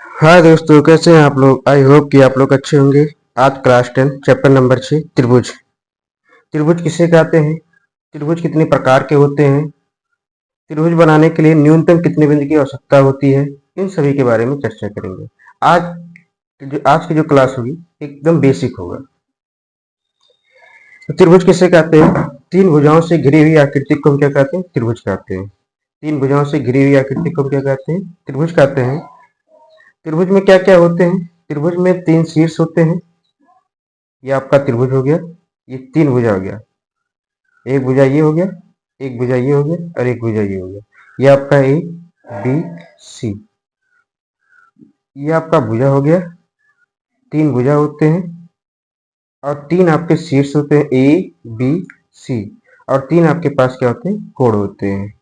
हाय दोस्तों, कैसे हैं आप लोग। आई होप कि आप लोग अच्छे होंगे। आज क्लास 10 चैप्टर नंबर 6 त्रिभुज। त्रिभुज किसे कहते हैं, त्रिभुज कितने प्रकार के होते हैं, त्रिभुज बनाने के लिए न्यूनतम कितने बिंदु की आवश्यकता होती है, इन सभी के बारे में चर्चा करेंगे। आज की जो क्लास होगी एकदम बेसिक होगा। तो त्रिभुज किसे कहते हैं, तीन भुजाओं से घिरी हुई आकृति को हम क्या कहते हैं, त्रिभुज कहते हैं। तीन भुजाओं से घिरी हुई आकृति को हम क्या कहते हैं, त्रिभुज कहते हैं। त्रिभुज में क्या क्या होते हैं, त्रिभुज में तीन शीर्ष होते हैं। ये आपका त्रिभुज हो गया, ये तीन भुजा हो गया। एक भुजा ये हो गया, एक भुजा ये हो गया और एक भुजा ये हो गया। ये आपका ए बी सी, ये आपका भुजा हो गया। तीन भुजा होते हैं और तीन आपके शीर्ष होते हैं ए बी सी, और तीन आपके पास क्या होते हैं, कोण होते हैं।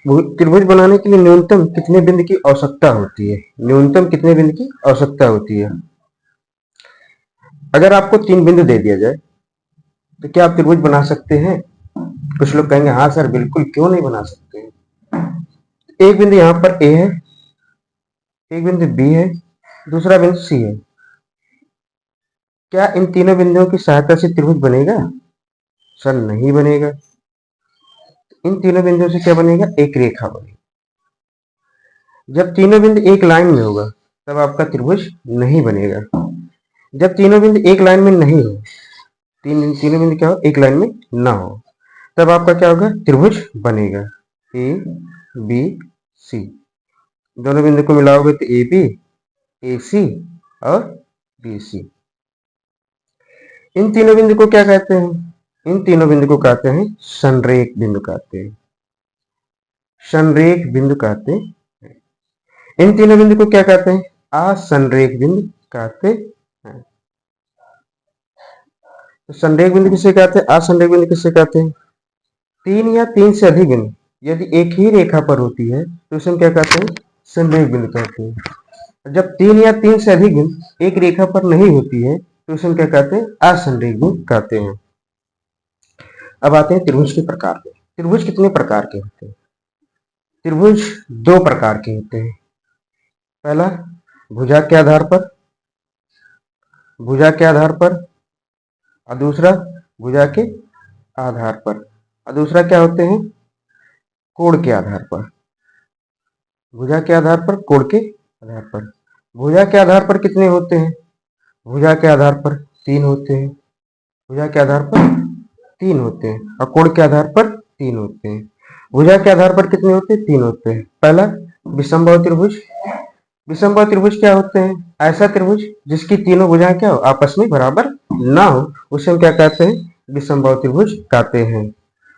त्रिभुज बनाने के लिए न्यूनतम कितने बिंदु की आवश्यकता होती है, न्यूनतम कितने बिंदु की आवश्यकता होती है। अगर आपको तीन बिंदु दे दिया जाए तो क्या आप त्रिभुज बना सकते हैं। कुछ लोग कहेंगे हाँ सर बिल्कुल, क्यों नहीं बना सकते हैं। एक बिंदु यहाँ पर ए है, एक बिंदु बी है, दूसरा बिंदु सी है। क्या इन तीनों बिंदुओं की सहायता से त्रिभुज बनेगा, सर नहीं बनेगा। इन तीनों बिंदुओं से क्या बनेगा, एक रेखा बनेगी। जब तीनों बिंदु एक लाइन में होगा तब आपका त्रिभुज नहीं बनेगा। जब तीनों बिंदु एक लाइन में नहीं हो, तीनों बिंदु क्या हो, एक लाइन में ना हो, तब आपका क्या होगा, त्रिभुज बनेगा। ए बी सी, दोनों बिंदु को मिलाओगे तो ए बी ए सी और बी सी। इन तीनों बिंदु को क्या कहते हैं, इन तीनों बिंदु को कहते हैं संरेख बिंदु कहते हैं, संरेख बिंदु कहते हैं। इन तीनों बिंदु को क्या कहते हैं, असंरेख बिंदु कहते हैं। तो संरेख बिंदु किसे कहते हैं, असंरेख बिंदु किसे कहते हैं, तीन या तीन से अधिक बिंदु यदि एक ही रेखा पर होती है तो उसे हम क्या कहते हैं, संरेख बिंदु कहते हैं। जब तीन या तीन से अधिक बिंदु एक रेखा पर नहीं होती है तो उसे हम क्या कहते हैं, असंरेख बिंदु कहते हैं। अब आते हैं त्रिभुज के प्रकार पे। त्रिभुज कितने प्रकार के होते हैं, त्रिभुज दो प्रकार के होते हैं। पहला भुजा के आधार पर, भुजा के आधार पर, और दूसरा भुजा के आधार पर, और दूसरा क्या होते हैं, कोण के आधार पर। भुजा के आधार पर, कोण के आधार पर। भुजा के आधार पर कितने होते हैं, भुजा के आधार पर तीन होते हैं, भुजा के आधार पर तीन होते हैं, और कोण के आधार पर तीन होते हैं। भुजा के आधार पर कितने होते हैं, तीन होते हैं। पहला विषमबाहु त्रिभुज। विषमबाहु त्रिभुज क्या होते हैं, ऐसा त्रिभुज जिसकी तीनों भुजाएं क्या हो, आपस में बराबर ना हो, उसे हम क्या कहते हैं, विषमबाहु त्रिभुज कहते हैं।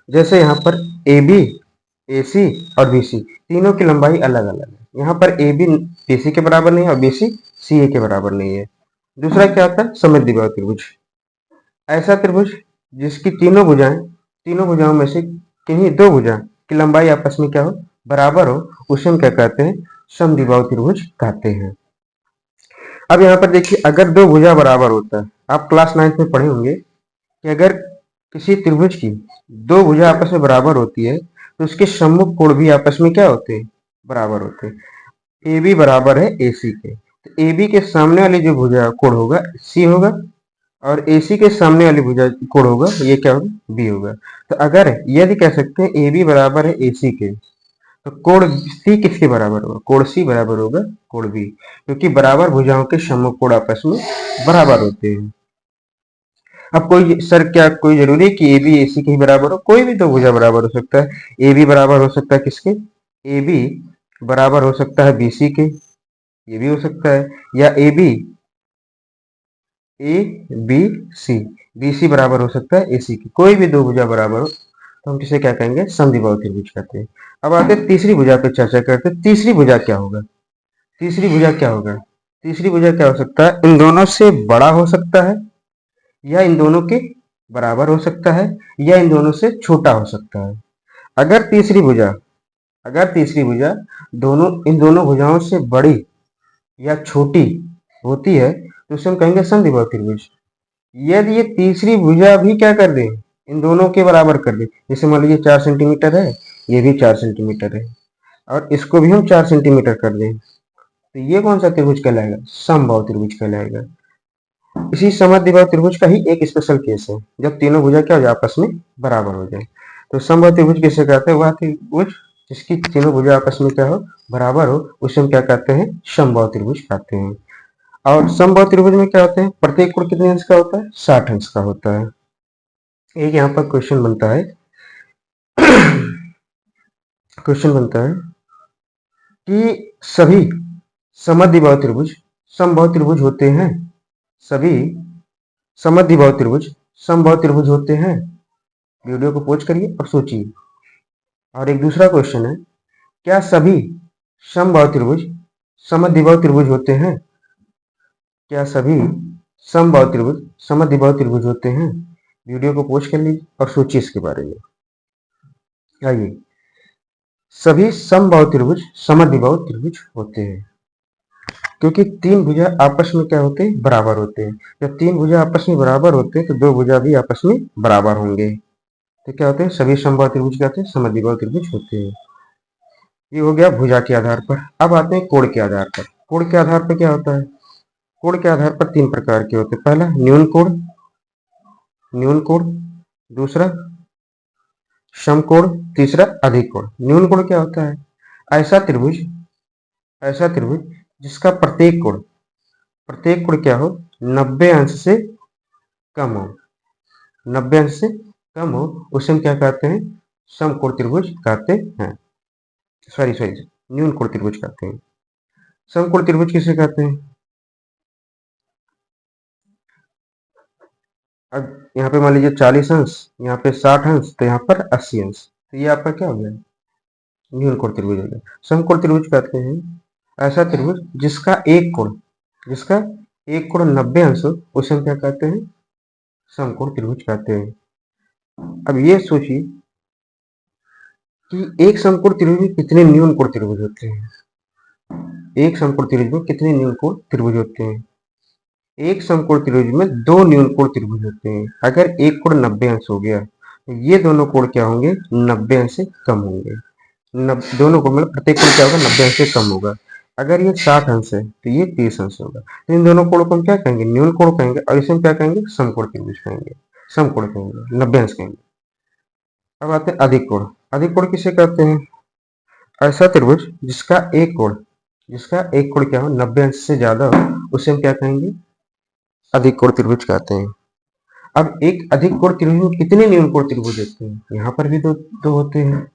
जैसे यहाँ पर ए बी ए सी और बी सी, तीनों की लंबाई अलग अलग है। यहाँ पर ए बी ए सी के बराबर नहीं है और बी सी सी ए के बराबर नहीं है। दूसरा क्या होता है, समद्विबाहु त्रिभुज। ऐसा त्रिभुज जिसकी तीनों भुजाओं में से किन्हीं दो भुजा की लंबाई आपस में क्या हो, बराबर हो, उसे हम क्या कहते हैं, समद्विबाहु त्रिभुज कहते हैं। अब यहाँ पर देखिए, अगर दो भुजा बराबर होता है, आप क्लास 9 में पढ़े होंगे कि अगर किसी त्रिभुज की दो भुजा आपस में बराबर होती है तो उसके सम्मुख कोण भी आपस में क्या होते हैं, बराबर होते हैं। ए बी बराबर है ए सी के, तो ए बी के सामने वाली जो भुजा कोण होगा सी होगा, और ए सी के सामने वाली भुजा कोण होगा ये क्या होगा, बी होगा। तो अगर यदि कह सकते हैं ए बी बराबर है ए सी के, तो कोण सी किसके बराबर होगा, कोण सी बराबर होगा कोण बी, क्योंकि बराबर भुजाओं के सम्मुख कोण आपस में बराबर होते हैं। अब कोई सर क्या कोई जरूरी है कि ए बी ए सी के ही बराबर हो, कोई भी दो भुजा बराबर हो सकता है। ए बी बराबर हो सकता है किसके, ए बी बराबर हो सकता है बी सी के, ये भी हो सकता है, या A B A B C B C बराबर हो सकता है ए सी की। कोई भी दो भुजा बराबर हो तो हम किसे क्या कहेंगे, समद्विबाहु त्रिभुज कहते हैं। अब आते हैं तीसरी भुजा पे चर्चा करते हैं। तीसरी भुजा क्या होगा, तीसरी भुजा क्या होगा, तीसरी भुजा क्या हो सकता है, इन दोनों से बड़ा हो सकता है, या इन दोनों के बराबर हो सकता है, या इन दोनों से छोटा हो सकता है। अगर तीसरी भुजा दोनों इन दोनों भुजाओं से बड़ी या छोटी होती है तो उसे हम कहेंगे समद्विबाहु त्रिभुज। यदि ये तीसरी भुजा भी क्या कर दे, इन दोनों के बराबर कर दे, जैसे मान लीजिए 4 सेंटीमीटर है, ये भी 4 सेंटीमीटर है, और इसको भी हम 4 सेंटीमीटर कर दें, तो ये कौन सा त्रिभुज कहलाएगा? समबाहु त्रिभुज कहलाएगा। इसी समद्विबाहु त्रिभुज का ही एक स्पेशल केस है, जब तीनों भुजा क्या हो जाए, आपस में बराबर हो जाए। तो समबाहु त्रिभुज किसे कहते हैं? वह त्रिभुज जिसकी तीनों भुजा आपस में क्या हो, बराबर हो, उसे हम क्या कहते हैं? समबाहु त्रिभुज कहते हैं। और समबाहु त्रिभुज में क्या होते हैं? प्रत्येक कोण कितने अंश का होता है? 60 अंश का होता है। एक यहाँ पर क्वेश्चन बनता है क्वेश्चन बनता है कि सभी समद्विबाहु त्रिभुज समबाहु त्रिभुज होते हैं? सभी समद्विबाहु त्रिभुज समबाहु त्रिभुज होते हैं? वीडियो को पॉज करिए और सोचिए। और एक दूसरा क्वेश्चन है, क्या सभी समबाहु त्रिभुज समद्विबाहु त्रिभुज होते हैं? क्या सभी समबाहु त्रिभुज समद्विबाहु त्रिभुज होते हैं? वीडियो को पॉज कर लीजिए और सोचिए इसके बारे में। आइए, सभी समबाहु त्रिभुज समद्विबाहु त्रिभुज होते हैं क्योंकि तीन भुजा आपस में क्या होते हैं? बराबर होते हैं। जब तीन भुजा आपस में बराबर होते हैं तो दो भुजा भी आपस में बराबर होंगे। तो क्या होते हैं? सभी समबाहु त्रिभुज क्या होते हैं? समद्विबाहु त्रिभुज होते हैं। ये हो गया भुजा के आधार पर। अब आते हैं कोण के आधार पर। कोण के आधार पर क्या होता है? कोण के आधार पर तीन प्रकार के होते हैं। पहला न्यून कोण, दूसरा समकोण, तीसरा अधिक कोण। न्यून कोण क्या होता है? ऐसा त्रिभुज जिसका प्रत्येक कोण क्या हो, 90 अंश से कम हो। 90 अंश से कम हो, उसे हम क्या कहते हैं? समकोण त्रिभुज कहते हैं। सॉरी न्यून कोण त्रिभुज कहते हैं। समकोण त्रिभुज किसे कहते हैं? अब यहाँ पे मान लीजिए 40 अंश, यहाँ पे 60 अंश, तो यहाँ पर 80 अंश, तो ये आपका क्या हो गया? न्यून कोण त्रिभुज हो गया। समकोण त्रिभुज कहते हैं ऐसा त्रिभुज जिसका एक कोण 90 अंश हो, उसे हम क्या कहते हैं? समकोण त्रिभुज कहते हैं। अब ये सोचिए कि एक समकोण त्रिभुज में कितने न्यून कोण त्रिभुज होते हैं? एक समकोण त्रिभुज में कितने न्यून कोण त्रिभुज होते हैं? एक समकोण त्रिभुज में दो न्यून कोण त्रिभुज होते हैं। अगर एक कोण 90 अंश हो गया तो ये दोनों कोण क्या होंगे? 90 अंश से कम होंगे। दोनों को मतलब प्रत्येक कोण क्या होगा? 90 अंश से कम होगा। अगर ये 60 अंश है तो ये 30 अंश होगा। तो इन दोनों कोण को हम क्या कहेंगे? न्यून कोण कहेंगे। और इसे हम क्या कहेंगे? समकोण त्रिभुज कहेंगे, समकोण कहेंगे, 90 अंश कहेंगे। अब आते हैं अधिक कोण। अधिक कोण किसे कहते हैं? ऐसा त्रिभुज जिसका एक कोण क्या हो, 90 अंश से ज्यादा हो, उसे हम क्या कहेंगे? अधिक कोण त्रिभुज कहते हैं। अब एक अधिक कोण त्रिभुज में कितने न्यून कोण त्रिभुज होते हैं? यहाँ पर भी दो होते हैं।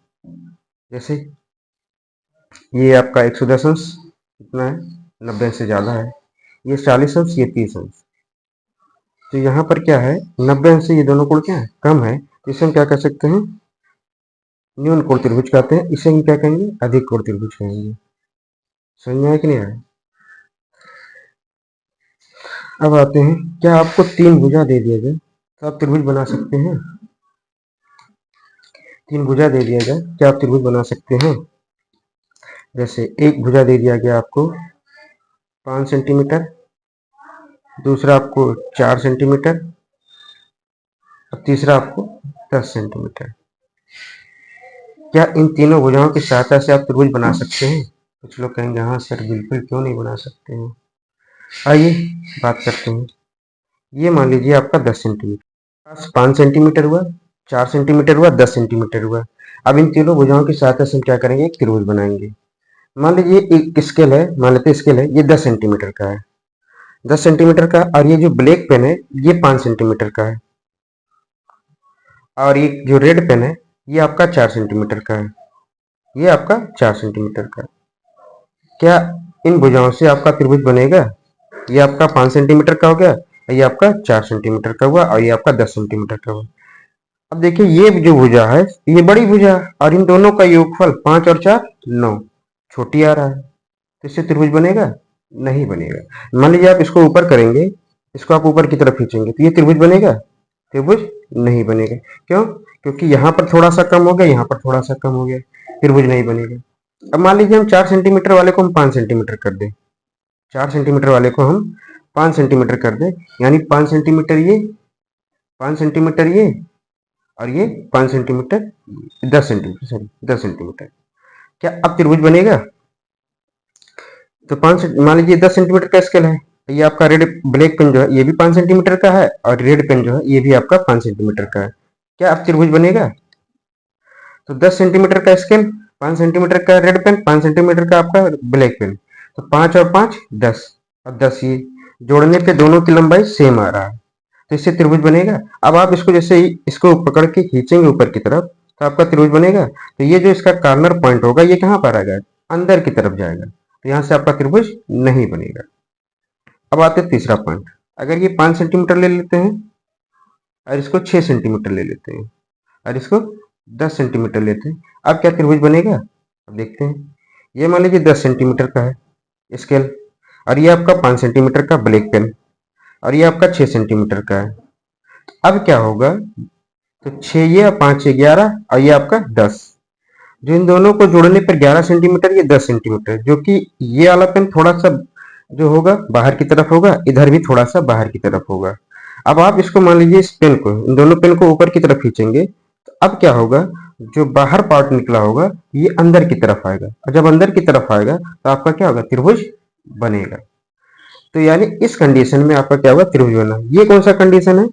जैसे ये आपका 110 अंश कितना है? 90 अंश से ज्यादा है। ये 40 अंश, ये 30 अंश। तो यहाँ पर क्या है? 90 अंश से ये दोनों कोण क्या है? कम है। तो इसे हम क्या कह सकते हैं? न्यून कोण त्रिभुज कहते हैं। इसे हम क्या कहेंगे? अधिक कोण त्रिभुज कहेंगे। समझ में आया कि नहीं आया? अब आते हैं, क्या आपको तीन भुजा दे दिया जाए तो आप त्रिभुज बना सकते हैं? तीन भुजा दे दिया जाए, क्या आप त्रिभुज बना सकते हैं? जैसे एक भुजा दे दिया गया आपको 5 सेंटीमीटर, दूसरा आपको 4 सेंटीमीटर और तीसरा आपको 10 सेंटीमीटर। क्या इन तीनों भुजाओं की सहायता से आप त्रिभुज बना सकते हैं? कुछ लोग कहेंगे हाँ सर बिल्कुल, क्यों नहीं बना सकते हैं। आइए बात करते हैं। ये मान लीजिए आपका 10 सेंटीमीटर, 5 सेंटीमीटर हुआ, 4 सेंटीमीटर हुआ, 10 सेंटीमीटर हुआ। अब इन तीनों भुजाओं की सहायता से हम क्या करेंगे? एक त्रिभुज बनाएंगे। मान लीजिए एक स्केल है, मान लेते हैं स्केल है, ये 10 सेंटीमीटर का है, 10 सेंटीमीटर का। और ये जो ब्लैक पेन है ये 5 सेंटीमीटर का है। और ये जो रेड पेन है ये आपका 4 सेंटीमीटर का है। ये आपका 4 सेंटीमीटर का। क्या इन भुजाओं से आपका त्रिभुज बनेगा? ये आपका 5 सेंटीमीटर का हो गया, ये आपका 4 सेंटीमीटर का हुआ, और ये आपका 10 सेंटीमीटर का हुआ। अब देखिए ये जो भुजा है ये बड़ी भुजा, और इन दोनों का योगफल 5 और 4 9, छोटी आ रहा है, तो इससे त्रिभुज बनेगा? नहीं बनेगा। मान लीजिए आप इसको ऊपर करेंगे, इसको आप ऊपर की तरफ खींचेंगे, तो ये त्रिभुज बनेगा? त्रिभुज नहीं बनेगा। क्यों? क्योंकि यहाँ पर थोड़ा सा कम हो गया, यहाँ पर थोड़ा सा कम हो गया, त्रिभुज नहीं बनेगा। अब मान लीजिए हम 4 सेंटीमीटर वाले को हम 5 सेंटीमीटर कर दें, 4 सेंटीमीटर वाले को हम 5 सेंटीमीटर कर दें, यानी 5 सेंटीमीटर ये, 5 सेंटीमीटर ये, और ये 5 सेंटीमीटर, 10 सेंटीमीटर, सॉरी 10 सेंटीमीटर। क्या अब त्रिभुज बनेगा? तो मान लीजिए 10 सेंटीमीटर का स्केल है, ये आपका रेड ब्लैक पेन जो है ये भी 5 सेंटीमीटर का है, और रेड पेन जो है ये भी आपका 5 सेंटीमीटर का है। क्या आप त्रिभुज बनेगा? तो 10 सेंटीमीटर का स्केल, 5 सेंटीमीटर का रेड पेन, 5 सेंटीमीटर का आपका ब्लैक पेन, तो 5 और 5 10, और 10 ये जोड़ने पे दोनों की लंबाई सेम आ रहा है, तो इससे त्रिभुज बनेगा। अब आप इसको जैसे ही इसको पकड़ के खींचेंगे ऊपर की तरफ तो आपका त्रिभुज बनेगा। तो ये जो इसका कॉर्नर पॉइंट होगा ये कहाँ पर आएगा? अंदर की तरफ जाएगा, तो यहाँ से आपका त्रिभुज नहीं बनेगा। अब आते हैं तीसरा पॉइंट। अगर ये 5 सेंटीमीटर ले लेते हैं और इसको 6 सेंटीमीटर ले लेते हैं और इसको 10 सेंटीमीटर लेते हैं, अब क्या त्रिभुज बनेगा? अब देखते हैं। ये मान लीजिए 10 सेंटीमीटर का है स्केल, और ये आपका 5 सेंटीमीटर का ब्लैक पेन, और ये आपका 6 सेंटीमीटर का है। अब क्या होगा? तो 6 ये और 5 ये 11, और ये आपका 10, जो इन दोनों को जोड़ने पर 11 सेंटीमीटर, ये 10 सेंटीमीटर, जो कि ये वाला पेन थोड़ा सा जो होगा बाहर की तरफ होगा, इधर भी थोड़ा सा बाहर की तरफ होगा। अब आप इसको मान लीजिए इस पेन को, इन दोनों पेन को ऊपर की तरफ खींचेंगे, तो अब क्या होगा? जो बाहर पार्ट निकला होगा ये अंदर की तरफ आएगा, और जब अंदर की तरफ आएगा तो आपका क्या होगा? त्रिभुज बनेगा। तो यानी इस कंडीशन में आपका क्या होगा? त्रिभुज बना। ये कौन सा कंडीशन है?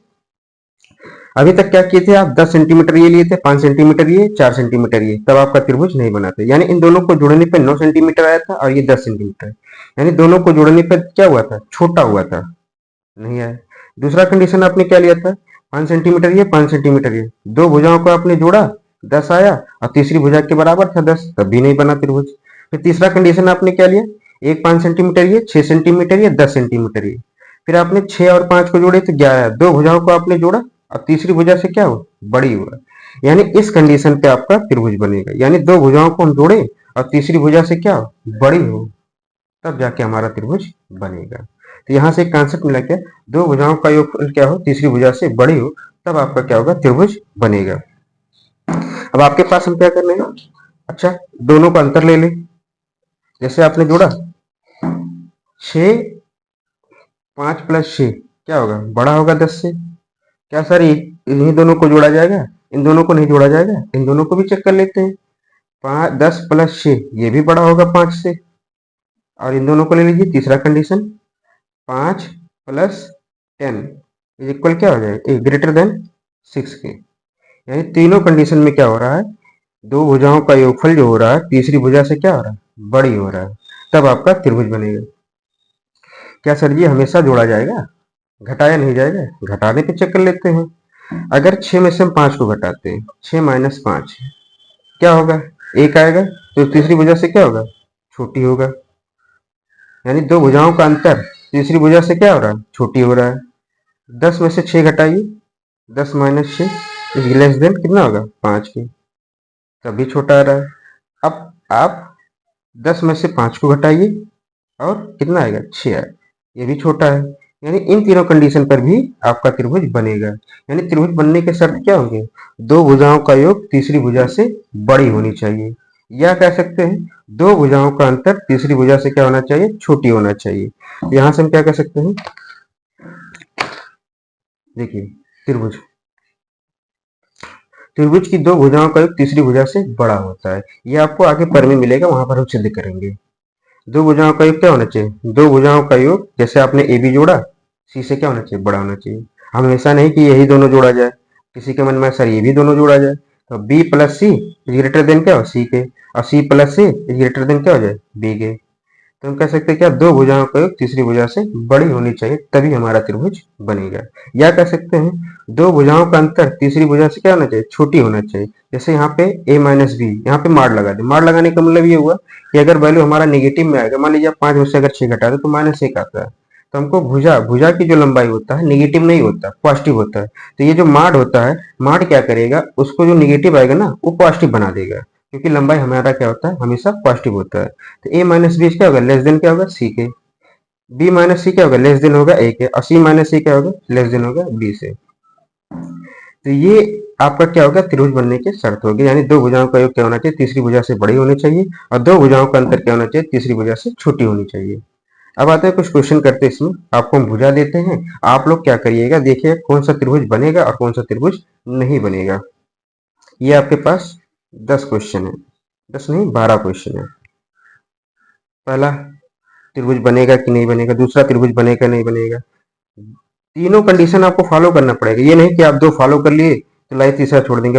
अभी तक क्या किए थे आप? 10 सेंटीमीटर ये लिए थे, 5 सेंटीमीटर ये, 4 सेंटीमीटर ये, तब आपका त्रिभुज नहीं बना था। यानी इन दोनों को जोड़ने पर 9 सेंटीमीटर आया था, और ये 10 सेंटीमीटर, यानी दोनों को जोड़ने पर क्या हुआ था? छोटा हुआ था, नहीं आया। दूसरा कंडीशन आपने क्या लिया था? 5 सेंटीमीटर ये, 5 सेंटीमीटर ये, दो भुजाओं को आपने जोड़ा, 10 आया, और तीसरी भुजा के बराबर था 10, तब भी नहीं बना त्रिभुज। फिर तीसरा कंडीशन आपने क्या लिया? एक 5 सेंटीमीटर ये, 6 सेंटीमीटर ये, 10 सेंटीमीटर ये, फिर आपने 6 और 5 को जोड़े तो 11, दो भुजाओं को आपने जोड़ा और तीसरी भुजा से क्या हुआ? बड़ी हुआ। यानी इस कंडीशन पे आपका त्रिभुज बनेगा, यानी दो भुजाओं को हम जोड़े और तीसरी भुजा से क्या हो? बड़ी हो, तब जाके हमारा त्रिभुज बनेगा। तो यहाँ से एक कॉन्सेप्ट मिला क्या? दो भुजाओं का योगफल क्या हो? तीसरी भुजा से बड़ी हो, तब आपका क्या होगा? त्रिभुज बनेगा। अब आपके पास हम क्या कर लेंगे? अच्छा, दोनों का अंतर ले लें। जैसे आपने जोड़ा 6, 5 + 6 क्या होगा? बड़ा होगा 10 से। क्या सर इन्हीं दोनों को जोड़ा जाएगा? इन दोनों को नहीं जोड़ा जाएगा, इन दोनों को भी चेक कर लेते हैं। 10 + 6 ये भी बड़ा होगा 5 से, और इन दोनों को ले लीजिए तीसरा कंडीशन, 5 + 10 इज इक्वल क्या हो जाएगा? ग्रेटर देन 6 के। यानी तीनों कंडीशन में क्या हो रहा है? दो भुजाओं का योगफल जो हो रहा है तीसरी भुजा से क्या हो रहा है? बड़ी हो रहा है, तब आपका त्रिभुज बनेगा। क्या सर जी हमेशा जोड़ा जाएगा, घटाया नहीं जाएगा? घटाने पे चेक कर लेते हैं। अगर 6 में से हम 5 को घटाते हैं, 6 - 5 क्या होगा? 1 आएगा, तो तीसरी भुजा से क्या होगा? छोटी होगा। यानी दो भुजाओं का अंतर तीसरी भुजा से क्या हो रहा है? छोटी हो रहा है। 10 में से 6 घटाइए, 10 - 6 इज लेस देन कितना होगा? 5 के, तभी छोटा आ रहा है। अब आप 10 में से 5 को घटाइए और कितना आएगा? 6 आएगा, ये भी छोटा है। यानी इन तीनों कंडीशन पर भी आपका त्रिभुज बनेगा। यानी त्रिभुज बनने के शर्त क्या होंगे? दो भुजाओं का योग तीसरी भुजा से बड़ी होनी चाहिए, या कह सकते हैं दो भुजाओं का अंतर तीसरी भुजा से क्या होना चाहिए? छोटी होना चाहिए। तो यहां से हम क्या कह सकते हैं? देखिए, त्रिभुज त्रिभुज की दो भुजाओं का योग तीसरी भुजा से बड़ा होता है। ये आपको आगे पर में मिलेगा, वहां पर हम सिद्ध करेंगे। दो भुजाओं का योग क्या होना चाहिए? दो भुजाओं का योग, जैसे आपने ए बी जोड़ा, सी से क्या होना चाहिए? बड़ा होना चाहिए। हमेशा नहीं कि यही दोनों जोड़ा जाए, किसी के मन में सर ये भी दोनों जोड़ा जाए, तो B plus C is greater than क्या हो? सी के, और C plus C is greater than क्या हो जाए? बी के। तो हम कह सकते हैं क्या? दो भुजाओं का योग तीसरी भुजा से बड़ी होनी चाहिए, तभी हमारा त्रिभुज बनेगा। या कह सकते हैं दो भुजाओं का अंतर तीसरी भुजा से क्या होना चाहिए? छोटी होना चाहिए। जैसे यहाँ पे a - b, यहाँ पे मार लगा दे। मार लगाने का मतलब ये हुआ कि अगर वैल्यू हमारा नेगेटिव में आएगा, मान लीजिए आप 5 में से अगर 6 घटा दो तो -1 आता है, तो हमको भुजा भुजा की जो लंबाई होता है नेगेटिव नहीं होता, पॉजिटिव होता है। तो ये जो माड होता है, माड क्या करेगा? उसको जो नेगेटिव आएगा ना वो पॉजिटिव बना देगा, क्योंकि लंबाई हमारा क्या होता है? हमेशा पॉजिटिव होता है। तो a - b क्या होगा? लेस देन क्या होगा? c के। b - c क्या होगा? लेस देन होगा a के, और c - c क्या होगा? लेस देन होगा b से। तो ये आपका क्या होगा? त्रिभुज बनने की शर्त होगी। यानी दो भुजाओं का योग क्या होना चाहिए? तीसरी भुजा से बड़ी होनी चाहिए, और दो भुजाओं का अंतर क्या होना चाहिए? तीसरी भुजा से छोटी होनी चाहिए। अब आते हैं कुछ क्वेश्चन करते हैं। इसमें आपको हम भुजा देते हैं, आप लोग क्या करिएगा, देखिए कौन सा त्रिभुज बनेगा और कौन सा त्रिभुज नहीं बनेगा। ये आपके पास 10 क्वेश्चन है, 10 नहीं 12 क्वेश्चन है। पहला, त्रिभुज बनेगा कि नहीं बनेगा, दूसरा त्रिभुज बनेगा नहीं बनेगा। तीनों कंडीशन आपको फॉलो करना पड़ेगा, ये नहीं कि आप दो फॉलो कर लिए तो लाइए तीसरा छोड़ देंगे।